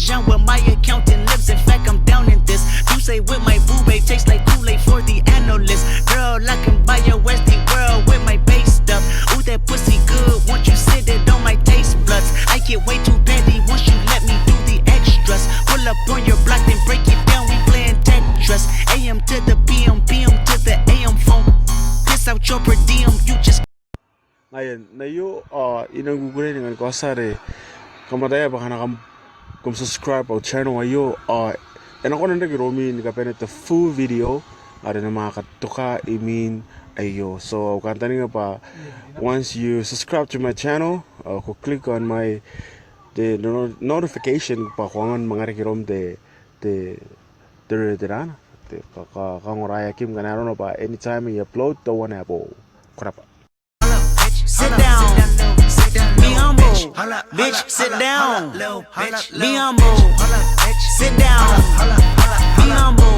Parmesan where my accountant lives. In fact, I'm down in this. You say with my boo babe tastes like Kool-Aid for the analyst. Girl, I can buy your Westie world with my base stuff. Ooh, that pussy good. Once you sit it on my taste buds, I get way too petty once you let me do the extras. Pull up on your block, then break it down. We playing Tetris. AM to the PM, PM to the AM phone. Piss out your per diem. You just Ngayon, na yung inanggugulit dengan ko asari kamataya baka subscribe au channel ayo and ako na nag-romi nikapenet the full video ada na mga katuka imin ayo so kantani nga pa once you subscribe to my channel ko click on my the notification pa kuangan mga rekirom de rana de kangoraya kim ganaro pa anytime you upload the one apple kurapa. sit down, be humble, bitch, sit down, be humble, sit down, be humble.